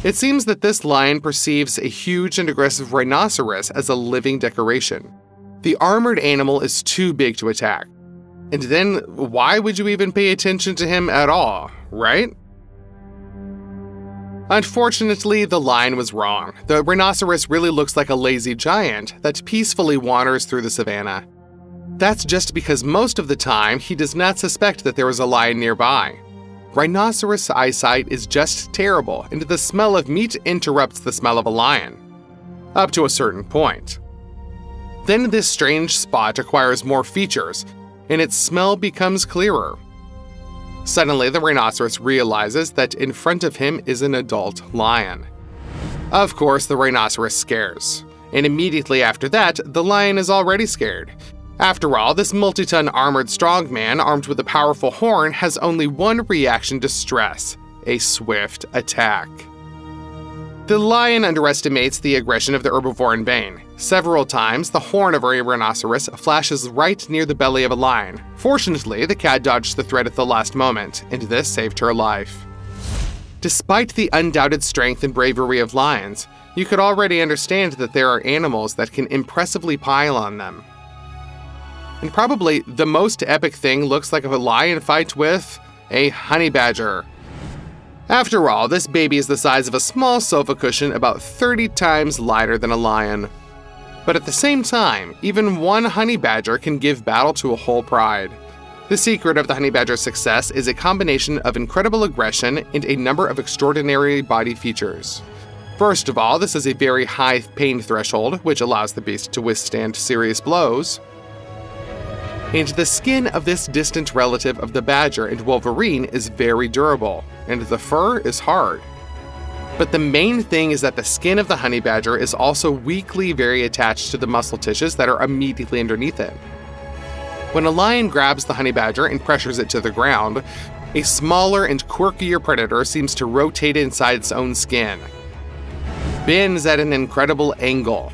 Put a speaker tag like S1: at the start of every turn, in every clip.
S1: It seems that this lion perceives a huge and aggressive rhinoceros as a living decoration. The armored animal is too big to attack. And then, why would you even pay attention to him at all, right? Unfortunately, the lion was wrong. The rhinoceros really looks like a lazy giant that peacefully wanders through the savannah. That's just because most of the time, he does not suspect that there is a lion nearby. Rhinoceros eyesight is just terrible, and the smell of meat interrupts the smell of a lion. Up to a certain point. Then this strange spot acquires more features, and its smell becomes clearer. Suddenly, the rhinoceros realizes that in front of him is an adult lion. Of course, the rhinoceros scares, and immediately after that, the lion is already scared. After all, this multi-ton armored strongman armed with a powerful horn has only one reaction to stress: a swift attack. The lion underestimates the aggression of the herbivorous bane. Several times, the horn of a rhinoceros flashes right near the belly of a lion. Fortunately, the cat dodged the threat at the last moment, and this saved her life. Despite the undoubted strength and bravery of lions, you could already understand that there are animals that can impressively pile on them. And probably the most epic thing looks like a lion fight with a honey badger. After all, this baby is the size of a small sofa cushion, about 30 times lighter than a lion. But at the same time, even one honey badger can give battle to a whole pride. The secret of the honey badger's success is a combination of incredible aggression and a number of extraordinary body features. First of all, this is a very high pain threshold, which allows the beast to withstand serious blows. And the skin of this distant relative of the badger and wolverine is very durable, and the fur is hard. But the main thing is that the skin of the honey badger is also weakly very attached to the muscle tissues that are immediately underneath it. When a lion grabs the honey badger and pressures it to the ground, a smaller and quirkier predator seems to rotate inside its own skin, bends at an incredible angle,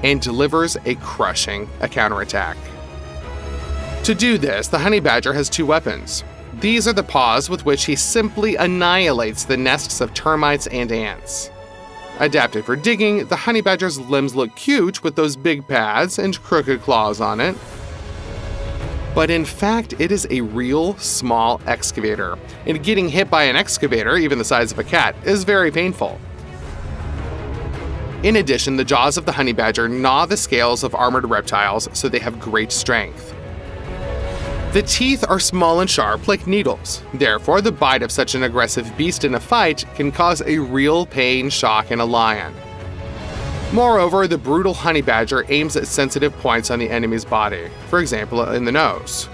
S1: and delivers a counterattack. To do this, the honey badger has two weapons. These are the paws with which he simply annihilates the nests of termites and ants. Adapted for digging, the honey badger's limbs look cute with those big pads and crooked claws on it. But in fact, it is a real small excavator, and getting hit by an excavator, even the size of a cat, is very painful. In addition, the jaws of the honey badger gnaw the scales of armored reptiles, so they have great strength. The teeth are small and sharp like needles. Therefore, the bite of such an aggressive beast in a fight can cause a real pain shock in a lion. Moreover, the brutal honey badger aims at sensitive points on the enemy's body, for example, in the nose.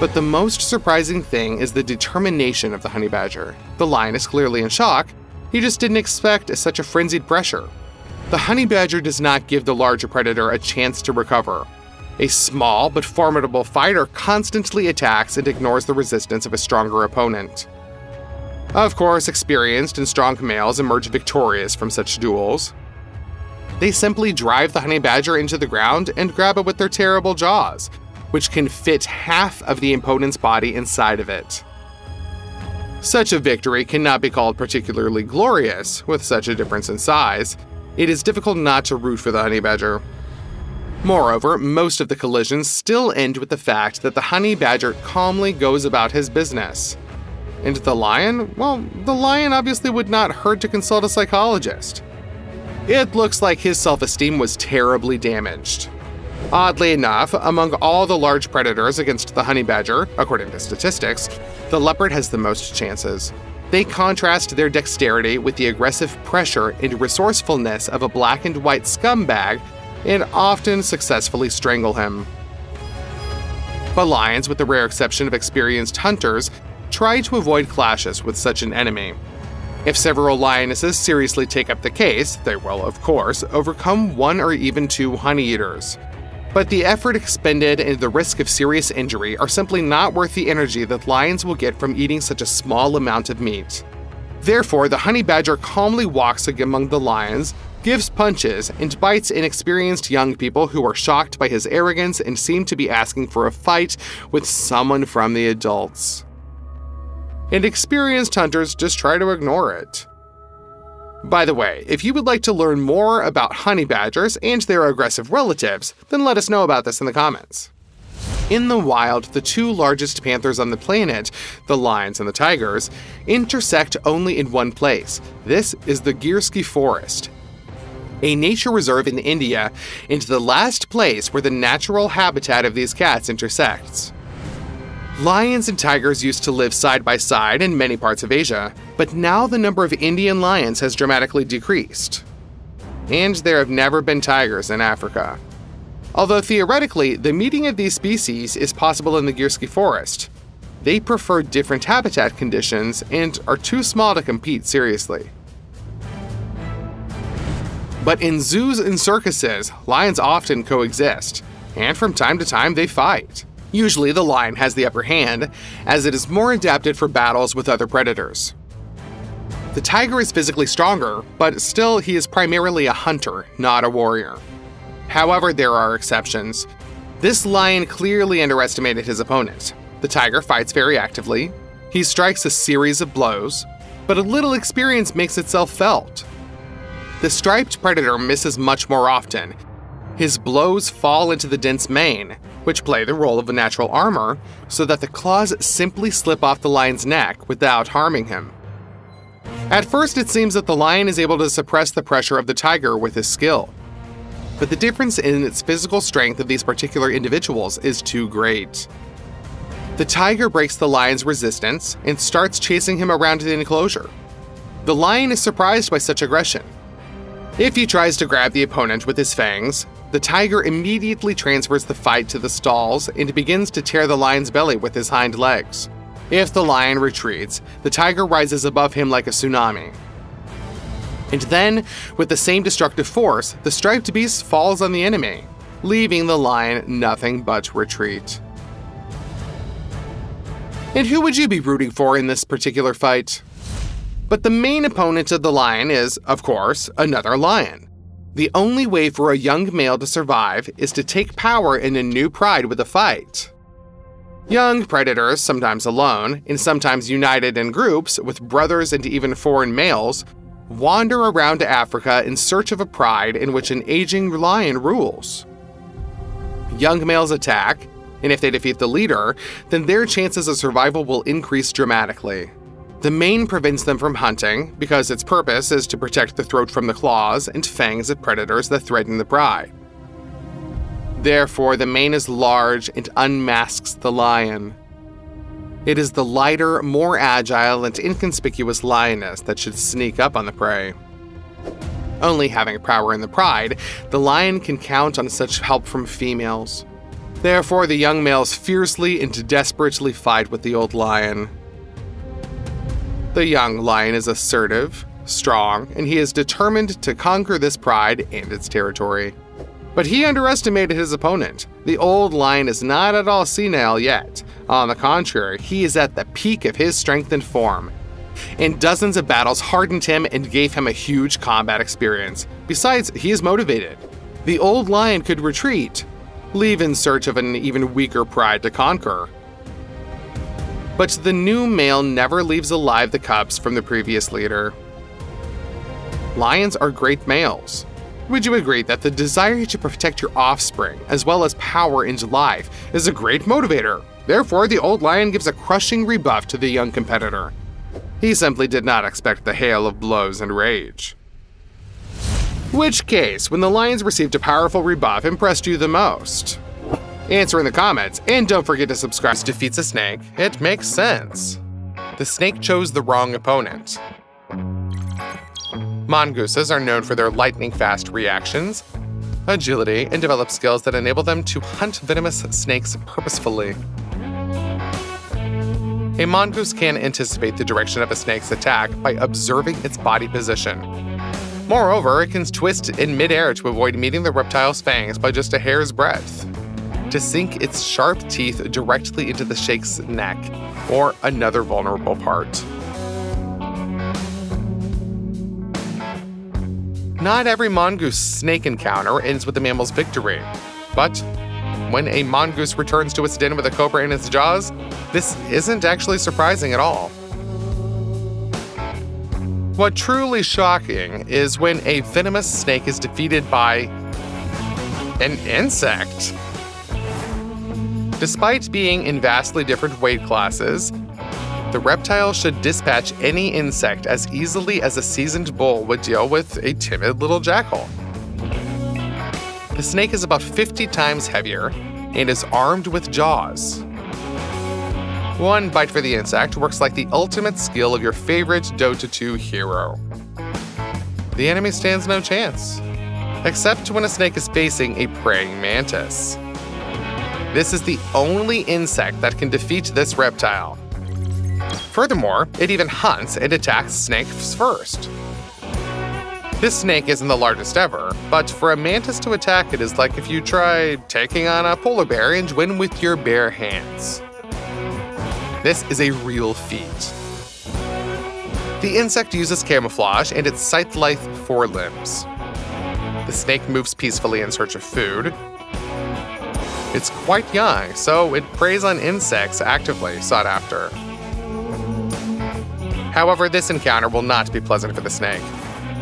S1: But the most surprising thing is the determination of the honey badger. The lion is clearly in shock. He just didn't expect such a frenzied pressure. The honey badger does not give the larger predator a chance to recover. A small but formidable fighter constantly attacks and ignores the resistance of a stronger opponent. Of course, experienced and strong males emerge victorious from such duels. They simply drive the honey badger into the ground and grab it with their terrible jaws, which can fit half of the opponent's body inside of it. Such a victory cannot be called particularly glorious, with such a difference in size. It is difficult not to root for the honey badger. Moreover, most of the collisions still end with the fact that the honey badger calmly goes about his business. And the lion? Well, the lion obviously would not hurt to consult a psychologist. It looks like his self-esteem was terribly damaged. Oddly enough, among all the large predators against the honey badger, according to statistics, the leopard has the most chances. They contrast their dexterity with the aggressive pressure and resourcefulness of a black and white scumbag and often successfully strangle him. But lions, with the rare exception of experienced hunters, try to avoid clashes with such an enemy. If several lionesses seriously take up the case, they will, of course, overcome one or even two honey eaters. But the effort expended and the risk of serious injury are simply not worth the energy that lions will get from eating such a small amount of meat. Therefore, the honey badger calmly walks among the lions, gives punches, and bites inexperienced young people who are shocked by his arrogance and seem to be asking for a fight with someone from the adults. And experienced hunters just try to ignore it. By the way, if you would like to learn more about honey badgers and their aggressive relatives, then let us know about this in the comments. In the wild, the two largest panthers on the planet, the lions and the tigers, intersect only in one place. This is the Gir Forest, a nature reserve in India, and the last place where the natural habitat of these cats intersects. Lions and tigers used to live side by side in many parts of Asia, but now the number of Indian lions has dramatically decreased. And there have never been tigers in Africa. Although theoretically, the meeting of these species is possible in the Gir Forest, they prefer different habitat conditions and are too small to compete seriously. But in zoos and circuses, lions often coexist, and from time to time they fight. Usually the lion has the upper hand, as it is more adapted for battles with other predators. The tiger is physically stronger, but still he is primarily a hunter, not a warrior. However, there are exceptions. This lion clearly underestimated his opponent. The tiger fights very actively. He strikes a series of blows, but a little experience makes itself felt. The striped predator misses much more often. His blows fall into the dense mane, which play the role of a natural armor, so that the claws simply slip off the lion's neck without harming him. At first, it seems that the lion is able to suppress the pressure of the tiger with his skill. But the difference in its physical strength of these particular individuals is too great. The tiger breaks the lion's resistance and starts chasing him around the enclosure. The lion is surprised by such aggression. If he tries to grab the opponent with his fangs, the tiger immediately transfers the fight to the stalls and begins to tear the lion's belly with his hind legs. If the lion retreats, the tiger rises above him like a tsunami. And then, with the same destructive force, the striped beast falls on the enemy, leaving the lion nothing but retreat. And who would you be rooting for in this particular fight? But the main opponent of the lion is, of course, another lion. The only way for a young male to survive is to take power in a new pride with a fight. Young predators, sometimes alone, and sometimes united in groups with brothers and even foreign males, wander around Africa in search of a pride in which an aging lion rules. Young males attack, and if they defeat the leader, then their chances of survival will increase dramatically. The mane prevents them from hunting, because its purpose is to protect the throat from the claws and fangs of predators that threaten the pride. Therefore, the mane is large and unmasks the lion. It is the lighter, more agile, and inconspicuous lioness that should sneak up on the prey. Only having power in the pride, the lion can count on such help from females. Therefore, the young males fiercely and desperately fight with the old lion. The young lion is assertive, strong, and he is determined to conquer this pride and its territory. But he underestimated his opponent. The old lion is not at all senile yet. On the contrary, he is at the peak of his strength and form. And dozens of battles hardened him and gave him a huge combat experience. Besides, he is motivated. The old lion could retreat, leave in search of an even weaker pride to conquer. But the new male never leaves alive the cubs from the previous leader. Lions are great males. Would you agree that the desire to protect your offspring, as well as power and life, is a great motivator? Therefore, the old lion gives a crushing rebuff to the young competitor. He simply did not expect the hail of blows and rage. Which case, when the lions received a powerful rebuff, impressed you the most? Answer in the comments, and don't forget to subscribe. Defeats a snake. It makes sense. The snake chose the wrong opponent. Mongooses are known for their lightning-fast reactions, agility, and develop skills that enable them to hunt venomous snakes purposefully. A mongoose can anticipate the direction of a snake's attack by observing its body position. Moreover, it can twist in midair to avoid meeting the reptile's fangs by just a hair's breadth, to sink its sharp teeth directly into the snake's neck or another vulnerable part. Not every mongoose snake encounter ends with the mammal's victory, but when a mongoose returns to its den with a cobra in its jaws, this isn't actually surprising at all. What truly shocking is when a venomous snake is defeated by an insect. Despite being in vastly different weight classes, the reptile should dispatch any insect as easily as a seasoned bull would deal with a timid little jackal. The snake is about 50 times heavier and is armed with jaws. One bite for the insect works like the ultimate skill of your favorite Dota 2 hero. The enemy stands no chance, except when a snake is facing a praying mantis. This is the only insect that can defeat this reptile. Furthermore, it even hunts and attacks snakes first. This snake isn't the largest ever, but for a mantis to attack it is like if you tried taking on a polar bear and win with your bare hands. This is a real feat. The insect uses camouflage and its scythe-like forelimbs. The snake moves peacefully in search of food. It's quite young, so it preys on insects actively sought after. However, this encounter will not be pleasant for the snake.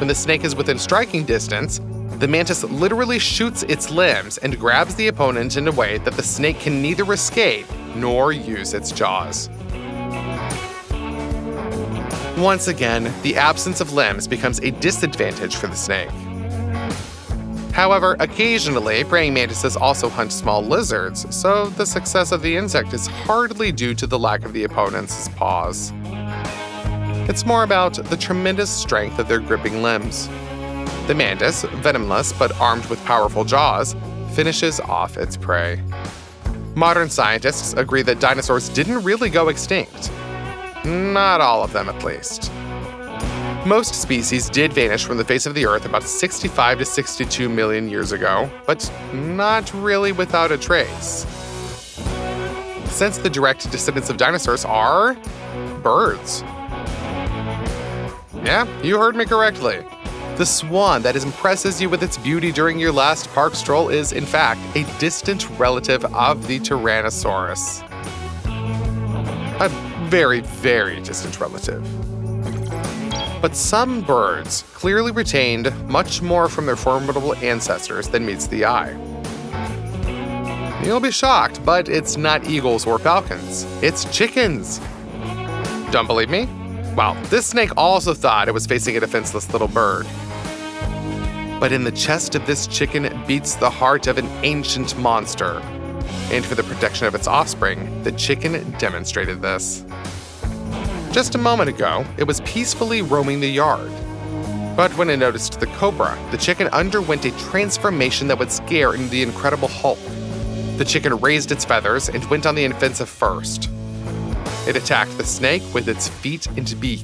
S1: When the snake is within striking distance, the mantis literally shoots its limbs and grabs the opponent in a way that the snake can neither escape nor use its jaws. Once again, the absence of limbs becomes a disadvantage for the snake. However, occasionally, praying mantises also hunt small lizards, so the success of the insect is hardly due to the lack of the opponent's paws. It's more about the tremendous strength of their gripping limbs. The mantis, venomless but armed with powerful jaws, finishes off its prey. Modern scientists agree that dinosaurs didn't really go extinct. Not all of them, at least. Most species did vanish from the face of the Earth about 65 to 62 million years ago, but not really without a trace. Since the direct descendants of dinosaurs are birds. Yeah, you heard me correctly. The swan that impresses you with its beauty during your last park stroll is, in fact, a distant relative of the Tyrannosaurus. A very, very distant relative. But some birds clearly retained much more from their formidable ancestors than meets the eye. You'll be shocked, but it's not eagles or falcons, it's chickens. Don't believe me? Well, this snake also thought it was facing a defenseless little bird. But in the chest of this chicken beats the heart of an ancient monster. And for the protection of its offspring, the chicken demonstrated this. Just a moment ago, it was peacefully roaming the yard. But when it noticed the cobra, the chicken underwent a transformation that would scare the Incredible Hulk. The chicken raised its feathers and went on the offensive first. It attacked the snake with its feet and beak.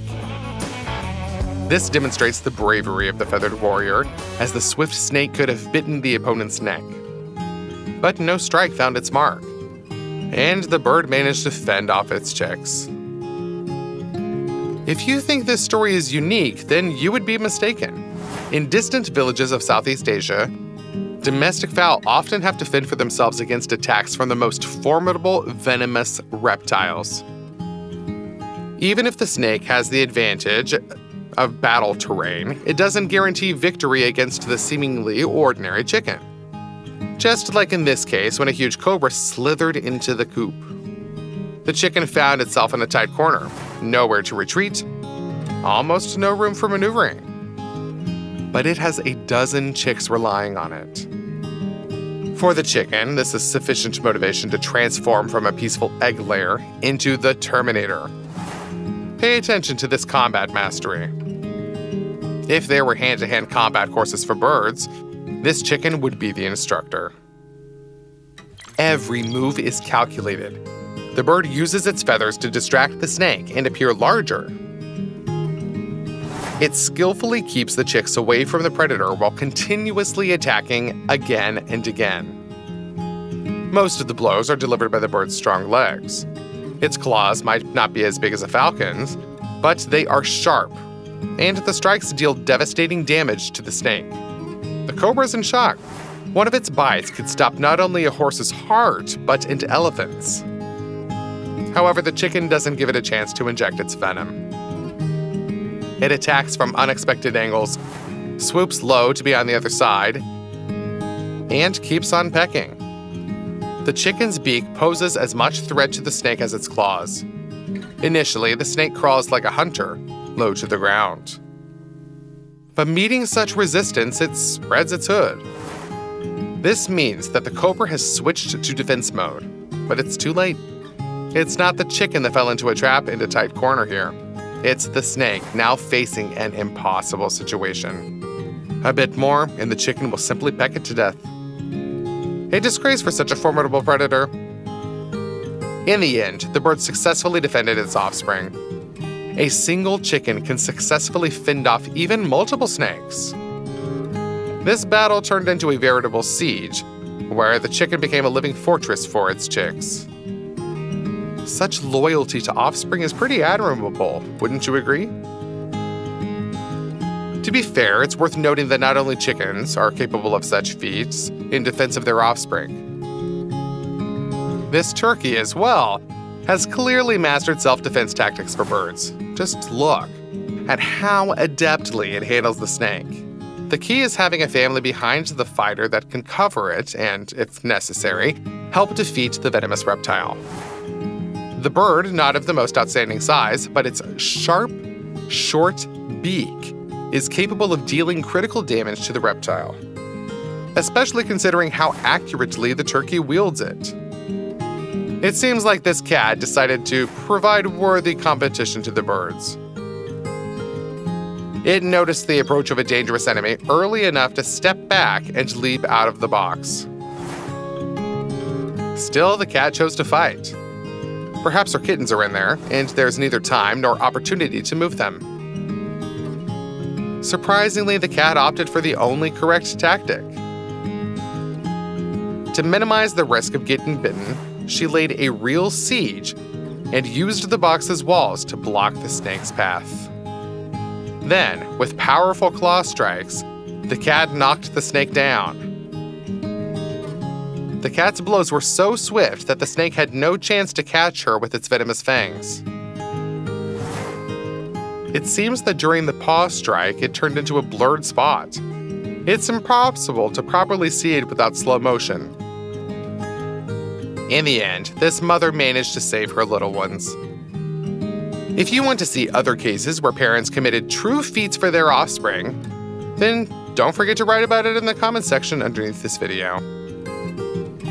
S1: This demonstrates the bravery of the feathered warrior, as the swift snake could have bitten the opponent's neck. But no strike found its mark, and the bird managed to fend off its chicks. If you think this story is unique, then you would be mistaken. In distant villages of Southeast Asia, domestic fowl often have to fend for themselves against attacks from the most formidable venomous reptiles. Even if the snake has the advantage of battle terrain, it doesn't guarantee victory against the seemingly ordinary chicken. Just like in this case when a huge cobra slithered into the coop. The chicken found itself in a tight corner, nowhere to retreat, almost no room for maneuvering. But it has a dozen chicks relying on it. For the chicken, this is sufficient motivation to transform from a peaceful egg layer into the Terminator. Pay attention to this combat mastery. If there were hand-to-hand combat courses for birds, this chicken would be the instructor. Every move is calculated. The bird uses its feathers to distract the snake and appear larger. It skillfully keeps the chicks away from the predator while continuously attacking again and again. Most of the blows are delivered by the bird's strong legs. Its claws might not be as big as a falcon's, but they are sharp, and the strikes deal devastating damage to the snake. The cobra is in shock. One of its bites could stop not only a horse's heart, but an elephant's. However, the chicken doesn't give it a chance to inject its venom. It attacks from unexpected angles, swoops low to be on the other side, and keeps on pecking. The chicken's beak poses as much threat to the snake as its claws. Initially, the snake crawls like a hunter, low to the ground. But meeting such resistance, it spreads its hood. This means that the cobra has switched to defense mode, but it's too late. It's not the chicken that fell into a trap in a tight corner here. It's the snake now facing an impossible situation. A bit more, and the chicken will simply peck it to death. A disgrace for such a formidable predator. In the end, the bird successfully defended its offspring. A single chicken can successfully fend off even multiple snakes. This battle turned into a veritable siege, where the chicken became a living fortress for its chicks. Such loyalty to offspring is pretty admirable, wouldn't you agree? To be fair, it's worth noting that not only chickens are capable of such feats in defense of their offspring. This turkey, as well, has clearly mastered self-defense tactics for birds. Just look at how adeptly it handles the snake. The key is having a family behind the fighter that can cover it and, if necessary, help defeat the venomous reptile. The bird, not of the most outstanding size, but its sharp, short beak is capable of dealing critical damage to the reptile, especially considering how accurately the turkey wields it. It seems like this cat decided to provide worthy competition to the birds. It noticed the approach of a dangerous enemy early enough to step back and leap out of the box. Still, the cat chose to fight. Perhaps her kittens are in there, and there's neither time nor opportunity to move them. Surprisingly, the cat opted for the only correct tactic. To minimize the risk of getting bitten, she laid a real siege and used the box's walls to block the snake's path. Then, with powerful claw strikes, the cat knocked the snake down. The cat's blows were so swift that the snake had no chance to catch her with its venomous fangs. It seems that during the paw strike, it turned into a blurred spot. It's impossible to properly see it without slow motion. In the end, this mother managed to save her little ones. If you want to see other cases where parents committed true feats for their offspring, then don't forget to write about it in the comments section underneath this video.